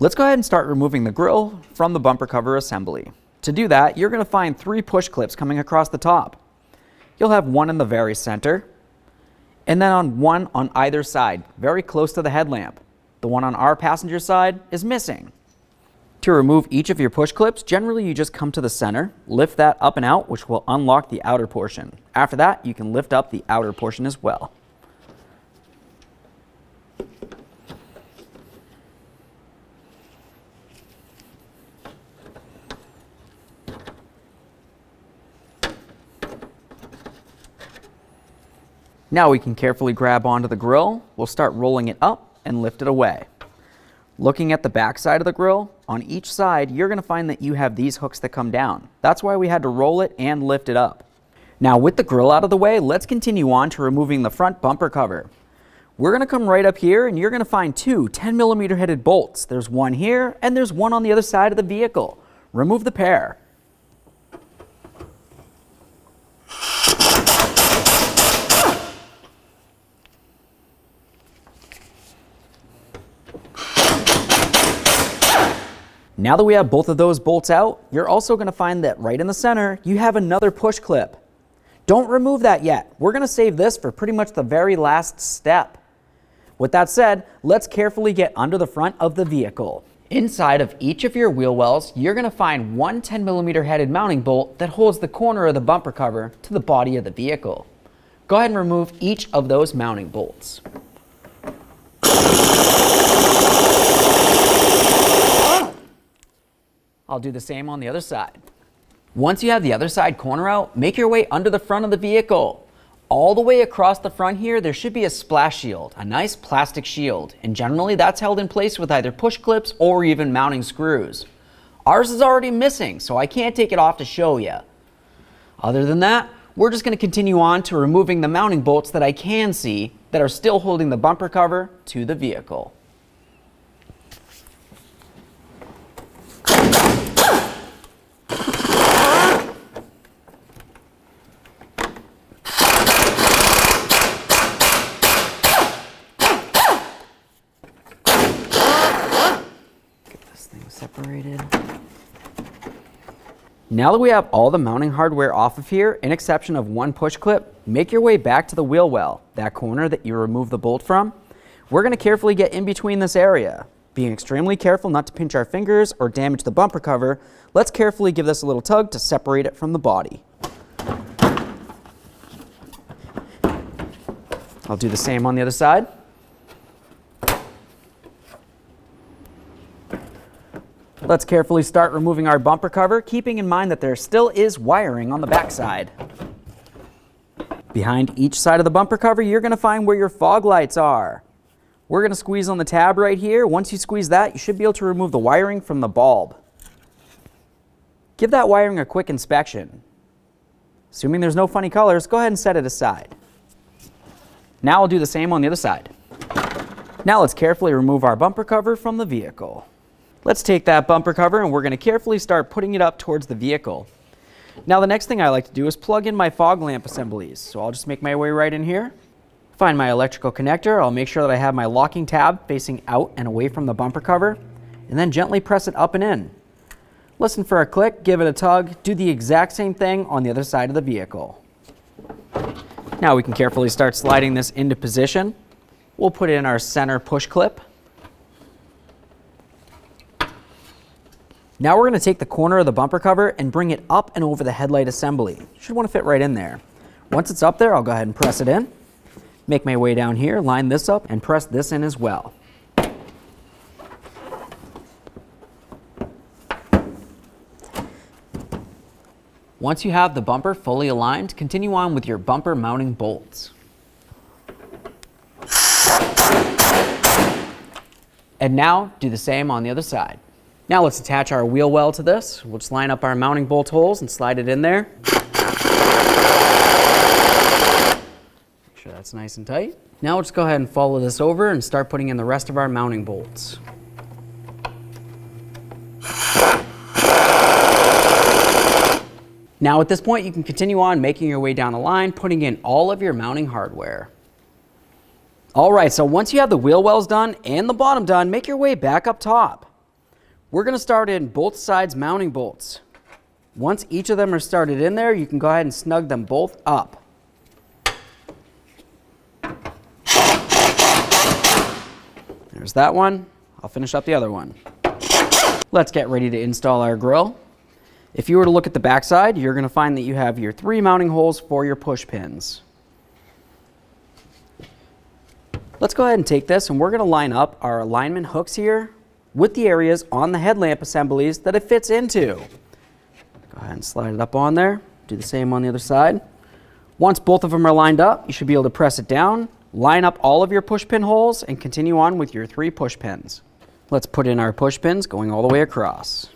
Let's go ahead and start removing the grille from the bumper cover assembly. To do that, you're going to find 3 push clips coming across the top. You'll have one in the very center, and then one on either side, very close to the headlamp. The one on our passenger side is missing. To remove each of your push clips, generally you just come to the center, lift that up and out, which will unlock the outer portion. After that, you can lift up the outer portion as well. Now we can carefully grab onto the grille. We'll start rolling it up and lift it away. Looking at the back side of the grille, on each side you're going to find that you have these hooks that come down. That's why we had to roll it and lift it up. Now with the grille out of the way, let's continue on to removing the front bumper cover. We're going to come right up here and you're going to find 2 10mm headed bolts. There's one here and there's one on the other side of the vehicle. Remove the pair. Now that we have both of those bolts out, you're also going to find that right in the center, you have another push clip. Don't remove that yet. We're going to save this for pretty much the very last step. With that said, let's carefully get under the front of the vehicle. Inside of each of your wheel wells, you're going to find one 10mm headed mounting bolt that holds the corner of the bumper cover to the body of the vehicle. Go ahead and remove each of those mounting bolts. I'll do the same on the other side. Once you have the other side corner out, make your way under the front of the vehicle. All the way across the front here, there should be a splash shield, a nice plastic shield, and generally that's held in place with either push clips or even mounting screws. Ours is already missing, so I can't take it off to show you. Other than that, we're just going to continue on to removing the mounting bolts that I can see that are still holding the bumper cover to the vehicle. Separated. Now that we have all the mounting hardware off of here, in exception of one push clip, make your way back to the wheel well, that corner that you removed the bolt from. We're going to carefully get in between this area. Being extremely careful not to pinch our fingers or damage the bumper cover, let's carefully give this a little tug to separate it from the body. I'll do the same on the other side. Let's carefully start removing our bumper cover, keeping in mind that there still is wiring on the back side. Behind each side of the bumper cover, you're going to find where your fog lights are. We're going to squeeze on the tab right here. Once you squeeze that, you should be able to remove the wiring from the bulb. Give that wiring a quick inspection. Assuming there's no funny colors, go ahead and set it aside. Now I'll do the same on the other side. Now let's carefully remove our bumper cover from the vehicle. Let's take that bumper cover and we're going to carefully start putting it up towards the vehicle. Now the next thing I like to do is plug in my fog lamp assemblies. So I'll just make my way right in here. Find my electrical connector. I'll make sure that I have my locking tab facing out and away from the bumper cover, and then gently press it up and in. Listen for a click, give it a tug, do the exact same thing on the other side of the vehicle. Now we can carefully start sliding this into position. We'll put in our center push clip. Now we're going to take the corner of the bumper cover and bring it up and over the headlight assembly. Should want to fit right in there. Once it's up there, I'll go ahead and press it in. Make my way down here, line this up, and press this in as well. Once you have the bumper fully aligned, continue on with your bumper mounting bolts. And now do the same on the other side. Now let's attach our wheel well to this. We'll just line up our mounting bolt holes and slide it in there. Make sure that's nice and tight. Now we'll just go ahead and follow this over and start putting in the rest of our mounting bolts. Now at this point you can continue on making your way down the line, putting in all of your mounting hardware. Alright, so once you have the wheel wells done and the bottom done, make your way back up top. We're going to start in both sides mounting bolts. Once each of them are started in there, you can go ahead and snug them both up. There's that one. I'll finish up the other one. Let's get ready to install our grill. If you were to look at the back side, you're going to find that you have your 3 mounting holes for your push pins. Let's go ahead and take this and we're going to line up our alignment hooks here with the areas on the headlamp assemblies that it fits into. Go ahead and slide it up on there. Do the same on the other side. Once both of them are lined up, you should be able to press it down, line up all of your push pin holes, and continue on with your 3 push pins. Let's put in our push pins going all the way across.